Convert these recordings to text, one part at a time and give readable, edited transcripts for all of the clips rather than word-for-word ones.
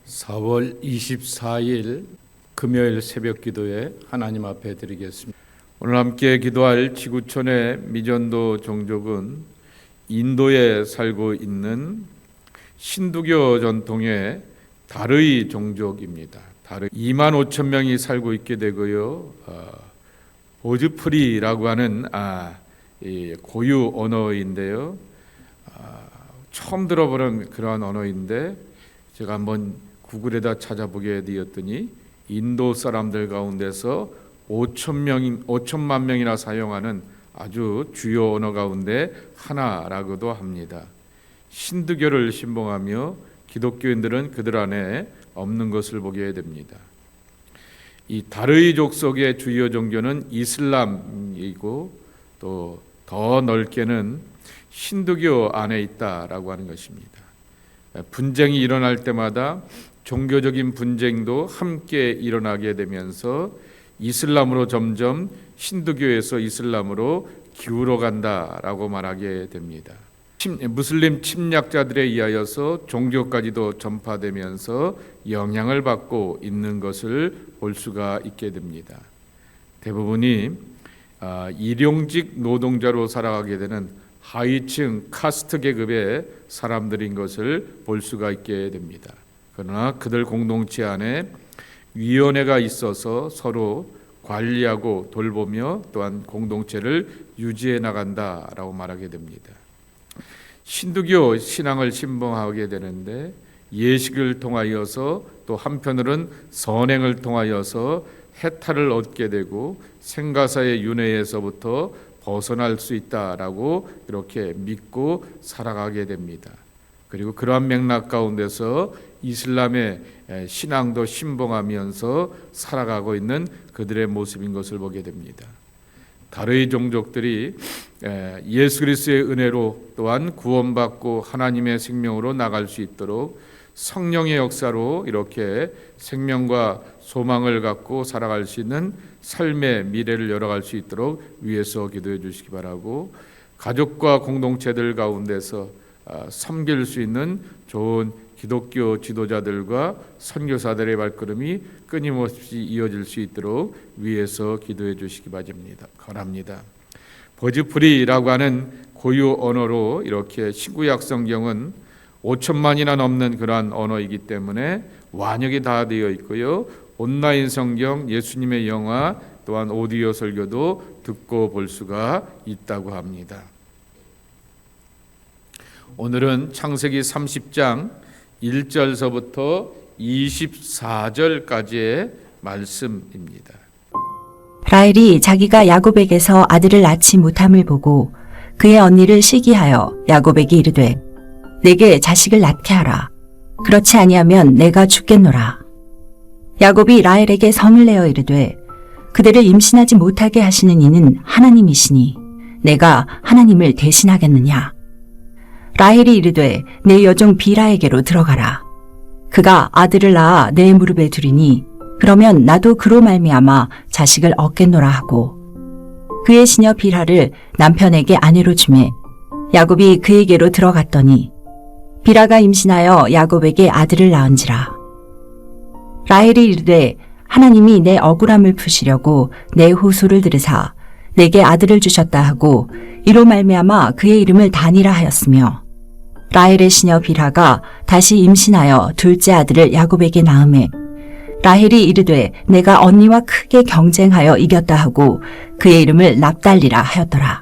4월 24일 금요일 새벽 기도에 하나님 앞에 드리겠습니다. 오늘 함께 기도할 지구촌의 미전도 종족은 인도에 살고 있는 신두교 전통의 다르이 종족입니다. 2만 5천 명이 살고 있게 되고요. 보즈프리라고 하는 고유 언어인데요. 처음 들어보는 그러한 언어인데 제가 한번 구글에다 찾아보게 되었더니 인도 사람들 가운데서 5천만 명이나 사용하는 아주 주요 언어 가운데 하나라고도 합니다. 신두교를 신봉하며 기독교인들은 그들 안에 없는 것을 보게 됩니다. 이 다르이족 속의 주요 종교는 이슬람이고 또 더 넓게는 신두교 안에 있다라고 하는 것입니다. 분쟁이 일어날 때마다 종교적인 분쟁도 함께 일어나게 되면서 이슬람으로 점점 신두교에서 이슬람으로 기울어 간다라고 말하게 됩니다. 무슬림 침략자들에 의하여서 종교까지도 전파되면서 영향을 받고 있는 것을 볼 수가 있게 됩니다. 대부분이 일용직 노동자로 살아가게 되는 하위층 카스트 계급의 사람들인 것을 볼 수가 있게 됩니다. 그러나 그들 공동체 안에 위원회가 있어서 서로 관리하고 돌보며 또한 공동체를 유지해 나간다라고 말하게 됩니다. 신두교 신앙을 신봉하게 되는데 예식을 통하여서 또 한편으로는 선행을 통하여서 해탈을 얻게 되고 생가사의 윤회에서부터 벗어날 수 있다라고 이렇게 믿고 살아가게 됩니다. 그리고 그러한 맥락 가운데서 이슬람의 신앙도 신봉하면서 살아가고 있는 그들의 모습인 것을 보게 됩니다. 다르이 종족들이 예수 그리스도의 은혜로 또한 구원받고 하나님의 생명으로 나갈 수 있도록 성령의 역사로 이렇게 생명과 소망을 갖고 살아갈 수 있는 삶의 미래를 열어갈 수 있도록 위해서 기도해 주시기 바라고, 가족과 공동체들 가운데서 섬길 수 있는 좋은 기독교 지도자들과 선교사들의 발걸음이 끊임없이 이어질 수 있도록 위해서 기도해 주시기 바랍니다. 보즈프리라고 하는 고유 언어로 이렇게 신구약 성경은 5천만이나 넘는 그러한 언어이기 때문에 완역이 다 되어 있고요. 온라인 성경, 예수님의 영화, 또한 오디오 설교도 듣고 볼 수가 있다고 합니다. 오늘은 창세기 30장 1절서부터 24절까지의 말씀입니다. 라헬이 자기가 야곱에게서 아들을 낳지 못함을 보고 그의 언니를 시기하여 야곱에게 이르되 내게 자식을 낳게 하라. 그렇지 아니하면 내가 죽겠노라. 야곱이 라헬에게 성을 내어 이르되 그대를 임신하지 못하게 하시는 이는 하나님이시니 내가 하나님을 대신하겠느냐. 라헬이 이르되 내 여종 빌하에게로 들어가라. 그가 아들을 낳아 내 무릎에 두리니 그러면 나도 그로 말미암아 자식을 얻겠노라 하고 그의 시녀 빌하를 남편에게 아내로 주매 야곱이 그에게로 들어갔더니 빌하가 임신하여 야곱에게 아들을 낳은지라. 라헬이 이르되 하나님이 내 억울함을 푸시려고 내 호소를 들으사 내게 아들을 주셨다 하고 이로 말미암아 그의 이름을 단이라 하였으며 라헬의 시녀 빌하가 다시 임신하여 둘째 아들을 야곱에게 낳음에 라헬이 이르되 내가 언니와 크게 경쟁하여 이겼다 하고 그의 이름을 납달리라 하였더라.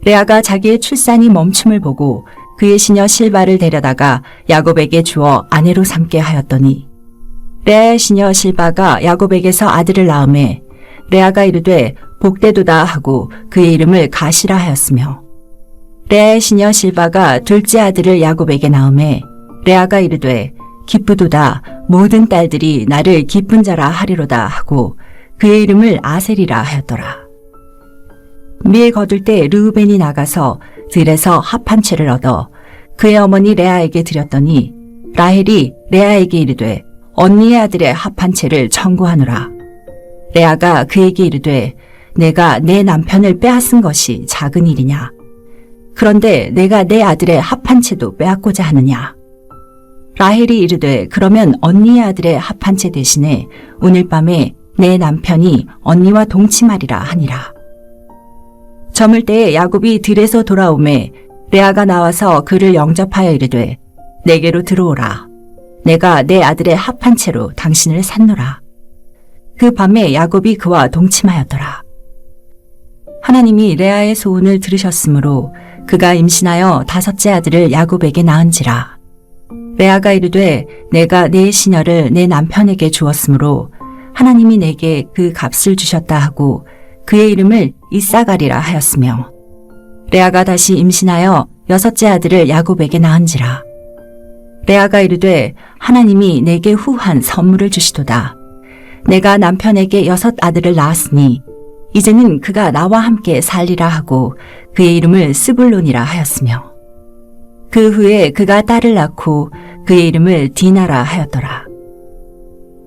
레아가 자기의 출산이 멈춤을 보고 그의 시녀 실바를 데려다가 야곱에게 주어 아내로 삼게 하였더니 레아의 시녀 실바가 야곱에게서 아들을 낳음에 레아가 이르되 복되도다 하고 그의 이름을 가시라 하였으며 레아의 시녀 실바가 둘째 아들을 야곱에게 낳음에 레아가 이르되 기쁘도다 모든 딸들이 나를 기쁜 자라 하리로다 하고 그의 이름을 아셀이라 하였더라. 밀 거둘 때 르우벤이 나가서 들에서 합 한 채를 얻어 그의 어머니 레아에게 드렸더니 라헬이 레아에게 이르되 언니의 아들의 합 한 채를 청구하노라. 레아가 그에게 이르되 내가 내 남편을 빼앗은 것이 작은 일이냐. 그런데 내가 내 아들의 합 한 채도 빼앗고자 하느냐. 라헬이 이르되 그러면 언니의 아들의 합한 채 대신에 오늘 밤에 내 남편이 언니와 동침하리라 하니라. 저물 때에 야곱이 들에서 돌아오매 레아가 나와서 그를 영접하여 이르되 내게로 들어오라. 내가 내 아들의 합한 채로 당신을 샀노라. 그 밤에 야곱이 그와 동침하였더라. 하나님이 레아의 소원을 들으셨으므로 그가 임신하여 5째 아들을 야곱에게 낳은지라. 레아가 이르되 내가 내 시녀를 내 남편에게 주었으므로 하나님이 내게 그 값을 주셨다 하고 그의 이름을 이사가리라 하였으며 레아가 다시 임신하여 6째 아들을 야곱에게 낳은지라. 레아가 이르되 하나님이 내게 후한 선물을 주시도다. 내가 남편에게 6 아들을 낳았으니 이제는 그가 나와 함께 살리라 하고 그의 이름을 스불론이라 하였으며 그 후에 그가 딸을 낳고 그의 이름을 디나라 하였더라.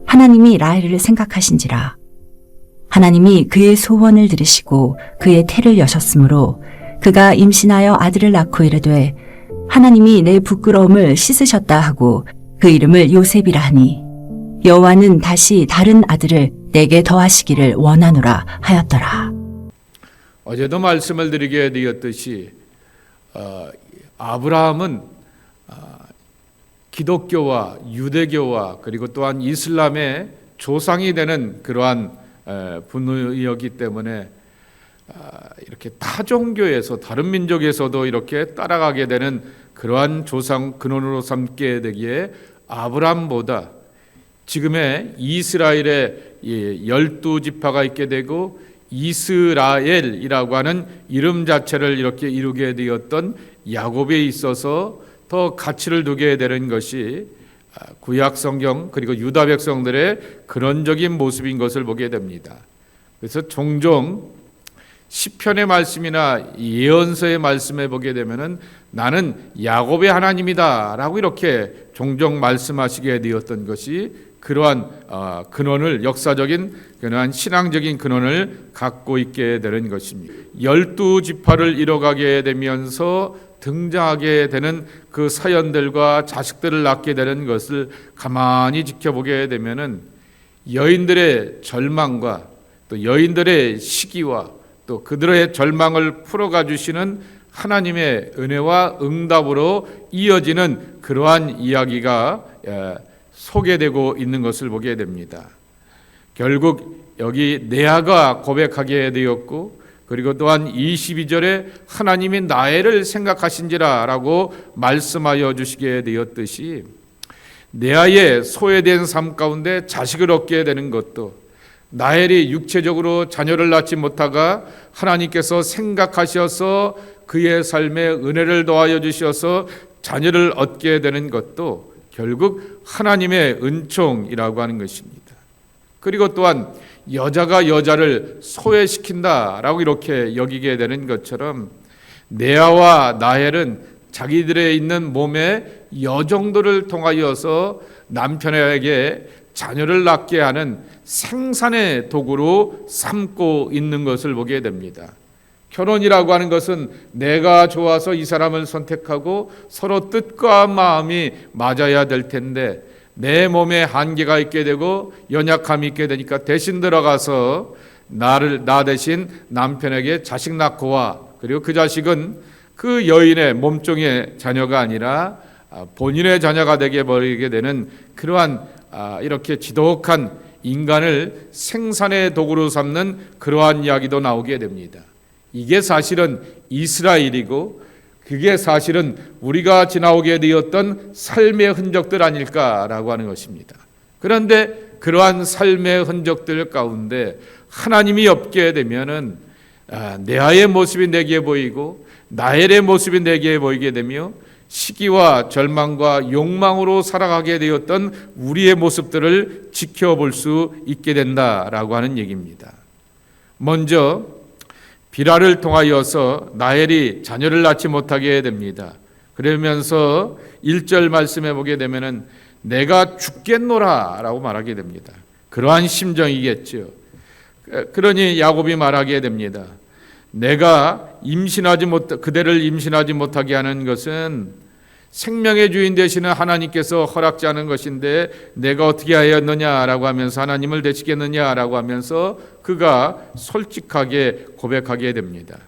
하나님이 라헬을 생각하신지라. 하나님이 그의 소원을 들으시고 그의 태를 여셨으므로 그가 임신하여 아들을 낳고 이르되 하나님이 내 부끄러움을 씻으셨다 하고 그 이름을 요셉이라 하니 여호와는 다시 다른 아들을 내게 더하시기를 원하노라 하였더라. 어제도 말씀을 드리게 되었듯이 아브라함은 기독교와 유대교와 그리고 또한 이슬람의 조상이 되는 그러한 분이었기 때문에 이렇게 타 종교에서 다른 민족에서도 이렇게 따라가게 되는 그러한 조상 근원으로 삼게 되기에 아브라함보다 지금의 이스라엘의 12지파가 있게 되고 이스라엘이라고 하는 이름 자체를 이렇게 이루게 되었던 야곱에 있어서 더 가치를 두게 되는 것이 구약 성경 그리고 유다 백성들의 근원적인 모습인 것을 보게 됩니다. 그래서 종종 시편의 말씀이나 예언서의 말씀에 보게 되면은 나는 야곱의 하나님이다라고 이렇게 종종 말씀하시게 되었던 것이 그러한 근원을 역사적인 그러한 신앙적인 근원을 갖고 있게 되는 것입니다. 12지파를 이뤄가게 되면서 등장하게 되는 그 사연들과 자식들을 낳게 되는 것을 가만히 지켜보게 되면은 여인들의 절망과 또 여인들의 시기와 또 그들의 절망을 풀어가 주시는 하나님의 은혜와 응답으로 이어지는 그러한 이야기가 소개되고 있는 것을 보게 됩니다. 결국 여기 레아가 고백하게 되었고 그리고 또한 22절에 하나님이 나엘을 생각하신지라 라고 말씀하여 주시게 되었듯이 레아의 소외된 삶 가운데 자식을 얻게 되는 것도 나엘이 육체적으로 자녀를 낳지 못하가 하나님께서 생각하셔서 그의 삶에 은혜를 더하여 주셔서 자녀를 얻게 되는 것도 결국 하나님의 은총이라고 하는 것입니다. 그리고 또한 여자가 여자를 소외시킨다라고 이렇게 여기게 되는 것처럼 레아와 나헬은 자기들의 있는 몸의 여정도를 통하여서 남편에게 자녀를 낳게 하는 생산의 도구로 삼고 있는 것을 보게 됩니다. 결혼이라고 하는 것은 내가 좋아서 이 사람을 선택하고 서로 뜻과 마음이 맞아야 될 텐데 내 몸에 한계가 있게 되고 연약함이 있게 되니까 대신 들어가서 나 대신 남편에게 자식 낳고 와. 그리고 그 자식은 그 여인의 몸종의 자녀가 아니라 본인의 자녀가 되게 버리게 되는 그러한 이렇게 지독한 인간을 생산의 도구로 삼는 그러한 이야기도 나오게 됩니다. 이게 사실은 이스라엘이고 그게 사실은 우리가 지나오게 되었던 삶의 흔적들 아닐까라고 하는 것입니다. 그런데 그러한 삶의 흔적들 가운데 하나님이 없게 되면은 레아의 모습이 내게 보이고 나엘의 모습이 내게 보이게 되며 시기와 절망과 욕망으로 살아가게 되었던 우리의 모습들을 지켜볼 수 있게 된다라고 하는 얘기입니다. 먼저 비라를 통하여서 나엘이 자녀를 낳지 못하게 됩니다. 그러면서 1절 말씀해 보게 되면은 내가 죽겠노라 라고 말하게 됩니다. 그러한 심정이겠죠. 그러니 야곱이 말하게 됩니다. 내가 그대를 임신하지 못하게 하는 것은 생명의 주인 되시는 하나님께서 허락지 않은 것인데 내가 어떻게 하였느냐라고 하면서 하나님을 대치겠느냐라고 하면서 그가 솔직하게 고백하게 됩니다.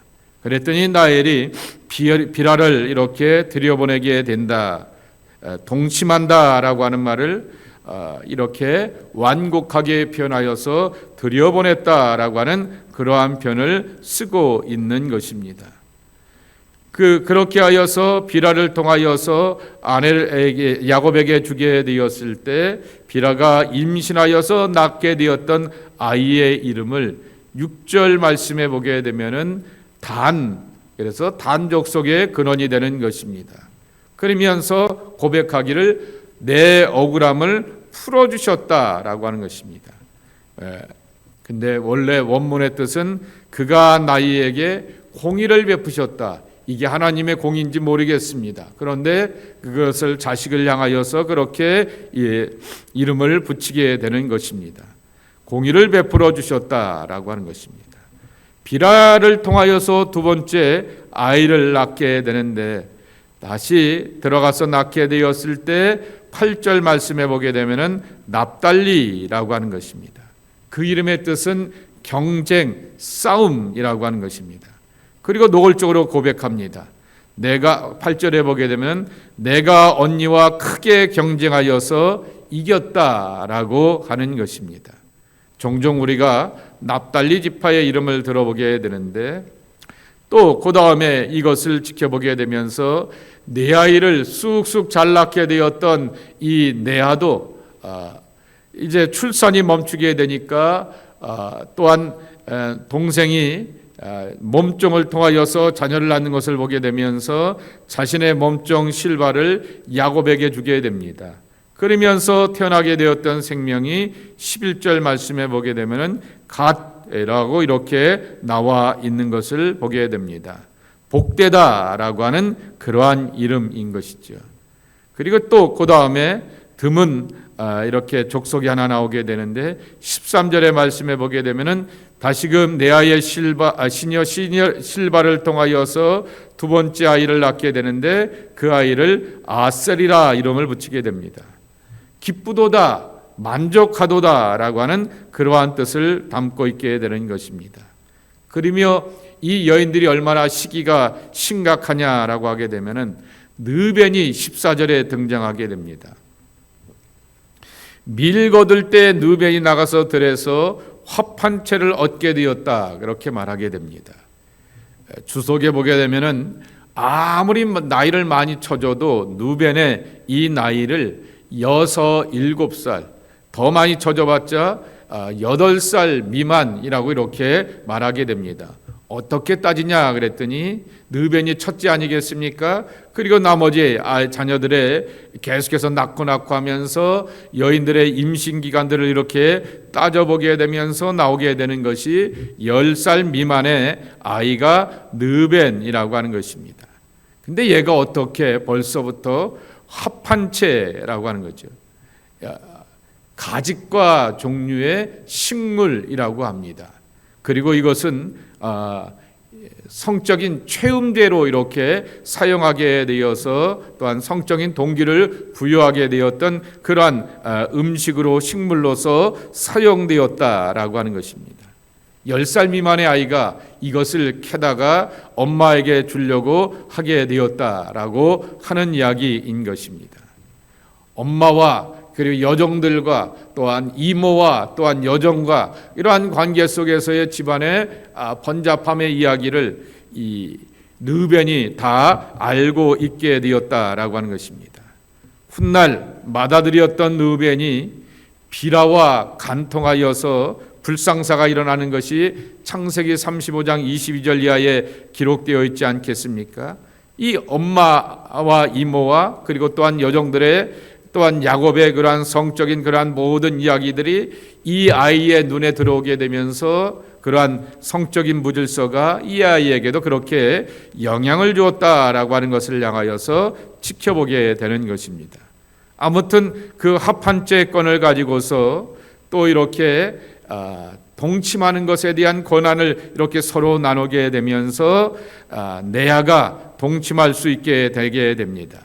그랬더니 나엘이 비라를 이렇게 들여보내게 된다, 동침한다라고 하는 말을 이렇게 완곡하게 표현하여서 들여보냈다라고 하는 그러한 표현을 쓰고 있는 것입니다. 그렇게 하여서 비라를 통하여서 아내에게 야곱에게 주게 되었을 때 비라가 임신하여서 낳게 되었던 아이의 이름을 6절 말씀에 보게 되면은 그래서 단 족속의 근원이 되는 것입니다. 그러면서 고백하기를 내 억울함을 풀어주셨다라고 하는 것입니다. 근데 원래 원문의 뜻은 그가 나에게 공의를 베푸셨다. 이게 하나님의 공인지 모르겠습니다. 그런데 그것을 자식을 향하여서 그렇게 이름을 붙이게 되는 것입니다. 공의를 베풀어 주셨다라고 하는 것입니다. 비라를 통하여서 두 번째 아이를 낳게 되는데 다시 들어가서 낳게 되었을 때 8절 말씀에 보게 되면은 납달리라고 하는 것입니다. 그 이름의 뜻은 경쟁, 싸움이라고 하는 것입니다. 그리고 노골적으로 고백합니다. 내가 8절에 보게 되면 내가 언니와 크게 경쟁하여서 이겼다라고 하는 것입니다. 종종 우리가 납달리 지파의 이름을 들어보게 되는데 또 그 다음에 이것을 지켜보게 되면서 네 아이를 쑥쑥 잘 낳게 되었던 이 네아도 이제 출산이 멈추게 되니까 또한 동생이 몸종을 통하여서 자녀를 낳는 것을 보게 되면서 자신의 몸종 실바를 야곱에게 주게 됩니다. 그러면서 태어나게 되었던 생명이 11절 말씀에 보게 되면은 갓이라고 이렇게 나와 있는 것을 보게 됩니다. 복되다라고 하는 그러한 이름인 것이죠. 그리고 또 그 다음에 드문 이렇게 족속이 하나 나오게 되는데 13절의 말씀에 보게 되면은 다시금 네아의 시녀 실바를 통하여서 두 번째 아이를 낳게 되는데 그 아이를 아셀이라 이름을 붙이게 됩니다. 기쁘도다, 만족하도다라고 하는 그러한 뜻을 담고 있게 되는 것입니다. 그러며 이 여인들이 얼마나 시기가 심각하냐라고 하게 되면은 느벤이 14절에 등장하게 됩니다. 밀 거둘 때 느벤이 나가서 들에서 합한 채를 얻게 되었다 그렇게 말하게 됩니다. 주석에 보게 되면은 아무리 나이를 많이 쳐줘도 느벤의 이 나이를 6, 7살 더 많이 쳐줘봤자 8살 미만이라고 이렇게 말하게 됩니다. 어떻게 따지냐 그랬더니 느벤이 첫째 아니겠습니까? 그리고 나머지 자녀들의 계속해서 낳고 하면서 여인들의 임신 기간들을 이렇게 따져보게 되면서 나오게 되는 것이 10살 미만의 아이가 느벤이라고 하는 것입니다. 근데 얘가 어떻게 벌써부터 합한 채라고 하는 거죠. 가직과 종류의 식물이라고 합니다. 그리고 이것은 성적인 최음대로 이렇게 사용하게 되어서 또한 성적인 동기를 부여하게 되었던 그러한 음식으로 식물로서 사용되었다라고 하는 것입니다. 10살 미만의 아이가 이것을 캐다가 엄마에게 주려고 하게 되었다라고 하는 이야기인 것입니다. 엄마와 그리고 여종들과 또한 이모와 또한 여종과 이러한 관계 속에서의 집안의 번잡함의 이야기를 이 느벤이 다 알고 있게 되었다라고 하는 것입니다. 훗날 맏아들이었던 느벤이 비라와 간통하여서 불상사가 일어나는 것이 창세기 35장 22절 이하에 기록되어 있지 않겠습니까? 이 엄마와 이모와 그리고 또한 여종들의 또한 야곱의 그러한 성적인 그러한 모든 이야기들이 이 아이의 눈에 들어오게 되면서 그러한 성적인 무질서가 이 아이에게도 그렇게 영향을 주었다라고 하는 것을 향하여서 지켜보게 되는 것입니다. 아무튼 그 합한째 건을 가지고서 또 이렇게 동침하는 것에 대한 권한을 이렇게 서로 나누게 되면서 네아가 동침할 수 있게 되게 됩니다.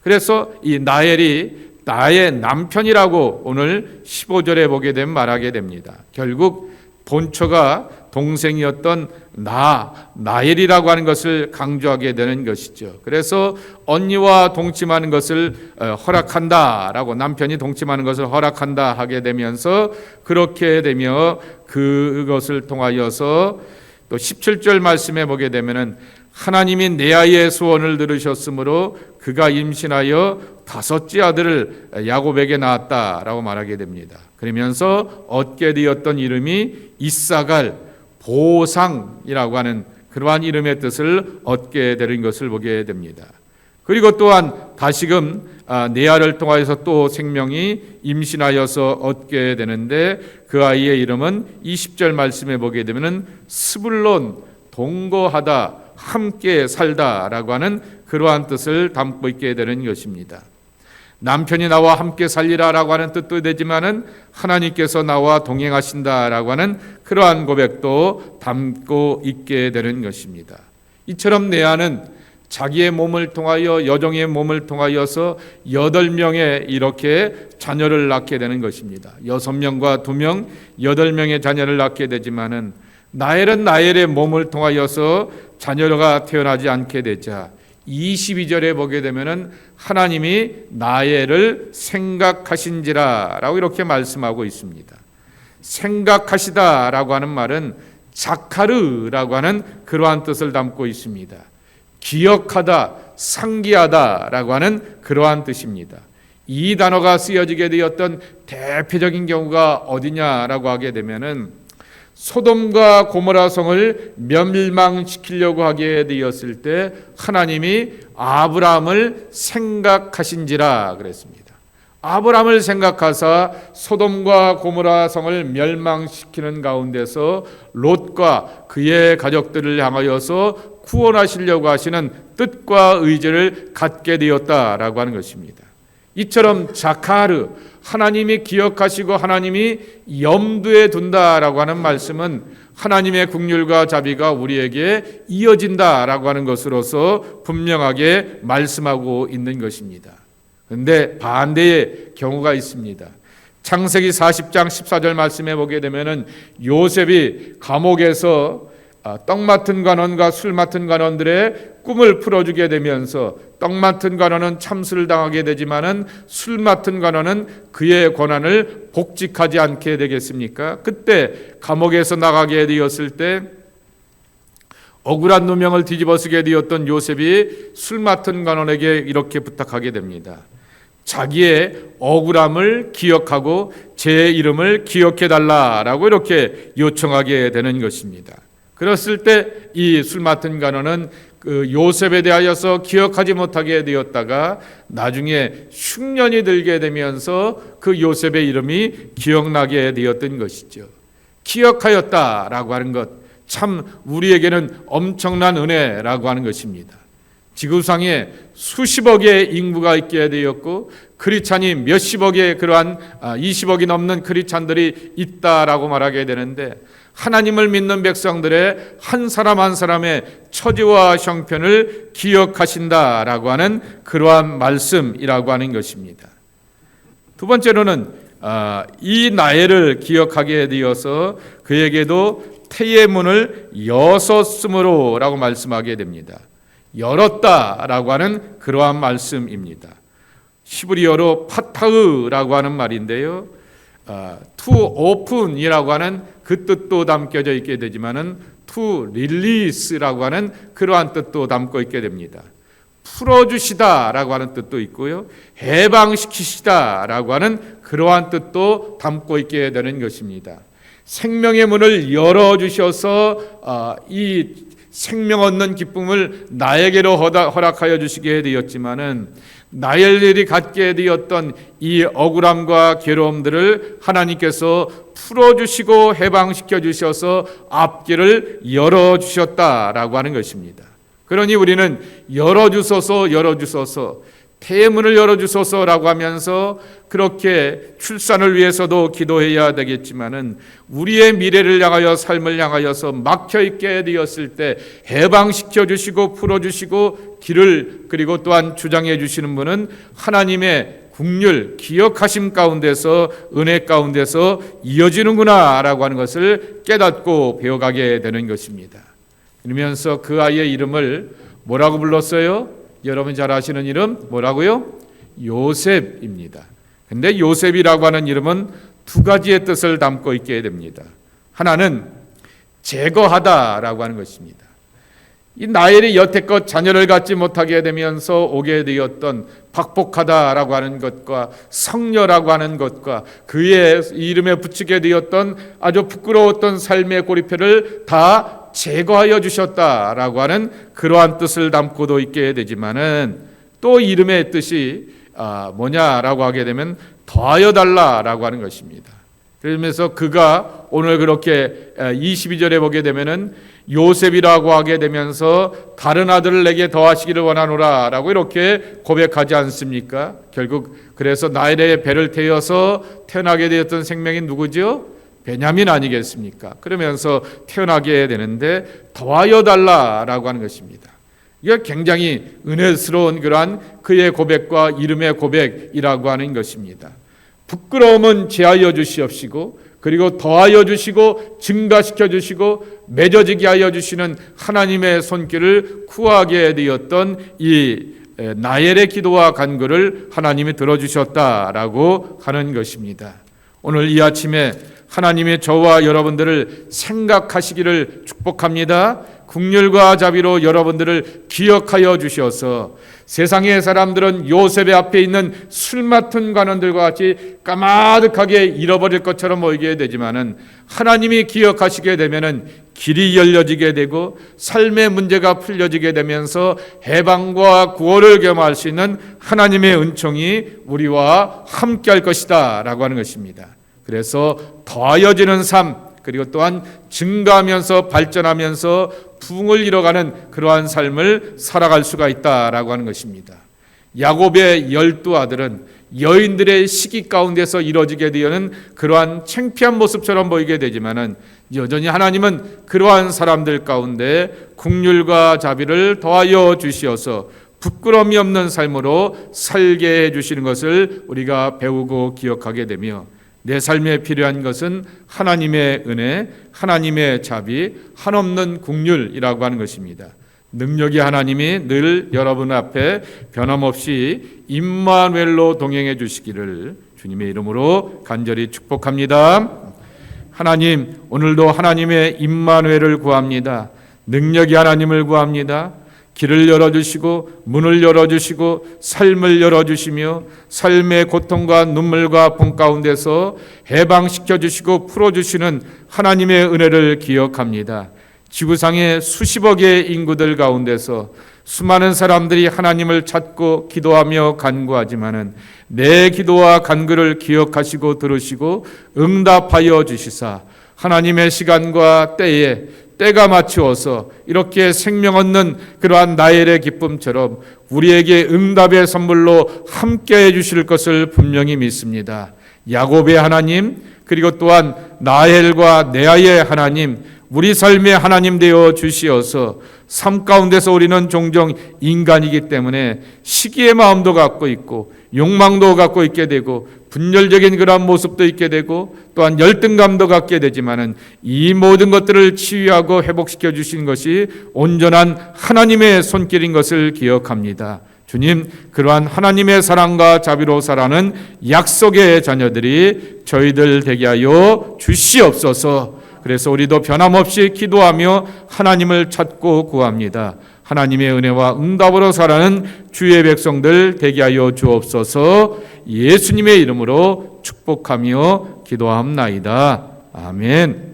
그래서 이 나엘이 나의 남편이라고 오늘 15절에 보게 되면 말하게 됩니다. 결국 본처가 동생이었던 나엘이라고 하는 것을 강조하게 되는 것이죠. 그래서 언니와 동침하는 것을 허락한다라고, 남편이 동침하는 것을 허락한다 하게 되면서, 그렇게 되며 그것을 통하여서 또 17절 말씀에 보게 되면은 하나님이 레아의 소원을 들으셨으므로 그가 임신하여 5째 아들을 야곱에게 낳았다라고 말하게 됩니다. 그러면서 얻게 되었던 이름이 이사갈, 보상이라고 하는 그러한 이름의 뜻을 얻게 되는 것을 보게 됩니다. 그리고 또한 다시금 레아를 통하여서 또 생명이 임신하여서 얻게 되는데, 그 아이의 이름은 20절 말씀에 보게 되면은 스불론, 동거하다, 함께 살다라고 하는 그러한 뜻을 담고 있게 되는 것입니다. 남편이 나와 함께 살리라라고 하는 뜻도 되지만은 하나님께서 나와 동행하신다라고 하는 그러한 고백도 담고 있게 되는 것입니다. 이처럼 레아는 자기의 몸을 통하여, 여종의 몸을 통하여서 8명의 이렇게 자녀를 낳게 되는 것입니다. 6명과 2명, 8명의 자녀를 낳게 되지만은 나엘은 나엘의 몸을 통하여서 자녀가 태어나지 않게 되자 22절에 보게 되면은 하나님이 나엘을 생각하신지라라고 이렇게 말씀하고 있습니다. 생각하시다라고 하는 말은 자카르라고 하는 그러한 뜻을 담고 있습니다. 기억하다, 상기하다라고 하는 그러한 뜻입니다. 이 단어가 쓰여지게 되었던 대표적인 경우가 어디냐라고 하게 되면은 소돔과 고모라 성을 멸망시키려고 하게 되었을 때 하나님이 아브라함을 생각하신지라 그랬습니다. 아브라함을 생각하사 소돔과 고모라 성을 멸망시키는 가운데서 롯과 그의 가족들을 향하여서 구원하시려고 하시는 뜻과 의지를 갖게 되었다라고 하는 것입니다. 이처럼 자카르, 하나님이 기억하시고 하나님이 염두에 둔다라고 하는 말씀은 하나님의 긍휼과 자비가 우리에게 이어진다라고 하는 것으로서 분명하게 말씀하고 있는 것입니다. 그런데 반대의 경우가 있습니다. 창세기 40장 14절 말씀에 보게 되면은 요셉이 감옥에서 떡 맡은 관원과 술 맡은 관원들의 꿈을 풀어주게 되면서 떡 맡은 관원은 참수를 당하게 되지만은 술 맡은 관원은 그의 권한을 복직하지 않게 되겠습니까? 그때 감옥에서 나가게 되었을 때 억울한 누명을 뒤집어쓰게 되었던 요셉이 술 맡은 관원에게 이렇게 부탁하게 됩니다. 자기의 억울함을 기억하고 제 이름을 기억해 달라라고 이렇게 요청하게 되는 것입니다. 그랬을 때 이 술 맡은 관원은 그 요셉에 대하여서 기억하지 못하게 되었다가 나중에 흉년이 들게 되면서 그 요셉의 이름이 기억나게 되었던 것이죠. 기억하였다라고 하는 것, 참 우리에게는 엄청난 은혜라고 하는 것입니다. 지구상에 수십억의 인구가 있게 되었고 크리스찬이 몇십억의 그러한 20억이 넘는 크리스찬들이 있다라고 말하게 되는데, 하나님을 믿는 백성들의 한 사람 한 사람의 처지와 형편을 기억하신다라고 하는 그러한 말씀이라고 하는 것입니다. 두 번째로는 이 나엘을 기억하게 되어서 그에게도 태의 문을 여섰으므로라고 말씀하게 됩니다. 열었다라고 하는 그러한 말씀입니다. 히브리어로 파타으라고 하는 말인데요. to open이라고 하는 그 뜻도 담겨져 있게 되지만은 to release라고 하는 그러한 뜻도 담고 있게 됩니다. 풀어주시다라고 하는 뜻도 있고요, 해방시키시다라고 하는 그러한 뜻도 담고 있게 되는 것입니다. 생명의 문을 열어주셔서 이 생명 얻는 기쁨을 나에게로 허락하여 주시게 되었지만은 나엘이 갖게 되었던 이 억울함과 괴로움들을 하나님께서 풀어주시고 해방시켜 주셔서 앞길을 열어주셨다라고 하는 것입니다. 그러니 우리는 열어주소서 태문을 열어주소서라고 하면서 그렇게 출산을 위해서도 기도해야 되겠지만은 우리의 미래를 향하여 삶을 향하여서 막혀있게 되었을 때 해방시켜 주시고 풀어주시고 길을 그리고 또한 주장해 주시는 분은 하나님의 국률, 기억하심 가운데서 은혜 가운데서 이어지는구나 라고 하는 것을 깨닫고 배워가게 되는 것입니다. 그러면서 그 아이의 이름을 뭐라고 불렀어요? 여러분 잘 아시는 이름 뭐라고요? 요셉입니다. 근데 요셉이라고 하는 이름은 두 가지의 뜻을 담고 있게 됩니다. 하나는 제거하다라고 하는 것입니다. 이 나엘이 여태껏 자녀를 갖지 못하게 되면서 오게 되었던 박복하다라고 하는 것과 성녀라고 하는 것과 그의 이름에 붙이게 되었던 아주 부끄러웠던 삶의 고리표를 다 제거하여 주셨다라고 하는 그러한 뜻을 담고도 있게 되지만은 또 이름의 뜻이 뭐냐라고 하게 되면 더하여 달라라고 하는 것입니다. 그러면서 그가 오늘 그렇게 22절에 보게 되면은 요셉이라고 하게 되면서 다른 아들을 내게 더하시기를 원하노라 라고 이렇게 고백하지 않습니까? 결국 그래서 나엘의 배를 태워서 태어나게 되었던 생명이 누구죠? 베냐민 아니겠습니까? 그러면서 태어나게 되는데 더하여 달라라고 하는 것입니다. 이게 굉장히 은혜스러운 그러한 그의 고백과 이름의 고백이라고 하는 것입니다. 부끄러움은 제하여 주시옵시고 그리고 더하여 주시고 증가시켜 주시고 맺어지게 하여 주시는 하나님의 손길을 구하게 되었던 이 나엘의 기도와 간구를 하나님이 들어주셨다라고 하는 것입니다. 오늘 이 아침에 하나님의 저와 여러분들을 생각하시기를 축복합니다. 국률과 자비로 여러분들을 기억하여 주셔서 세상의 사람들은 요셉의 앞에 있는 술 맡은 관원들과 같이 까마득하게 잃어버릴 것처럼 보이게 되지만은 하나님이 기억하시게 되면은 길이 열려지게 되고 삶의 문제가 풀려지게 되면서 해방과 구원을 경험할 수 있는 하나님의 은총이 우리와 함께할 것이다 라고 하는 것입니다. 그래서 더하여지는 삶 그리고 또한 증가하면서 발전하면서 부흥을 이뤄가는 그러한 삶을 살아갈 수가 있다라고 하는 것입니다. 야곱의 12아들은 여인들의 시기 가운데서 이루어지게 되는 그러한 창피한 모습처럼 보이게 되지만은 여전히 하나님은 그러한 사람들 가운데 긍휼과 자비를 더하여 주시어서 부끄러움이 없는 삶으로 살게 해 주시는 것을 우리가 배우고 기억하게 되며 내 삶에 필요한 것은 하나님의 은혜, 하나님의 자비, 한없는 긍휼이라고 하는 것입니다. 능력의 하나님이 늘 여러분 앞에 변함없이 임마누엘로 동행해 주시기를 주님의 이름으로 간절히 축복합니다. 하나님, 오늘도 하나님의 임마누엘을 구합니다. 능력의 하나님을 구합니다. 길을 열어주시고 문을 열어주시고 삶을 열어주시며 삶의 고통과 눈물과 아픔 가운데서 해방시켜주시고 풀어주시는 하나님의 은혜를 기억합니다. 지구상의 수십억의 인구들 가운데서 수많은 사람들이 하나님을 찾고 기도하며 간구하지만은 내 기도와 간구를 기억하시고 들으시고 응답하여 주시사 하나님의 시간과 때에 때가 맞추어서 이렇게 생명 얻는 그러한 나엘의 기쁨처럼 우리에게 응답의 선물로 함께해 주실 것을 분명히 믿습니다. 야곱의 하나님 그리고 또한 나엘과 레아의 하나님 우리 삶의 하나님 되어 주시어서 삶 가운데서 우리는 종종 인간이기 때문에 시기의 마음도 갖고 있고 욕망도 갖고 있게 되고 분열적인 그러한 모습도 있게 되고 또한 열등감도 갖게 되지만은 이 모든 것들을 치유하고 회복시켜 주신 것이 온전한 하나님의 손길인 것을 기억합니다. 주님, 그러한 하나님의 사랑과 자비로 살아가는 약속의 자녀들이 저희들 되게 하여 주시옵소서. 그래서 우리도 변함없이 기도하며 하나님을 찾고 구합니다. 하나님의 은혜와 응답으로 살아가는 주의 백성들 되게 하여 주옵소서. 예수님의 이름으로 축복하며 기도합나이다. 아멘.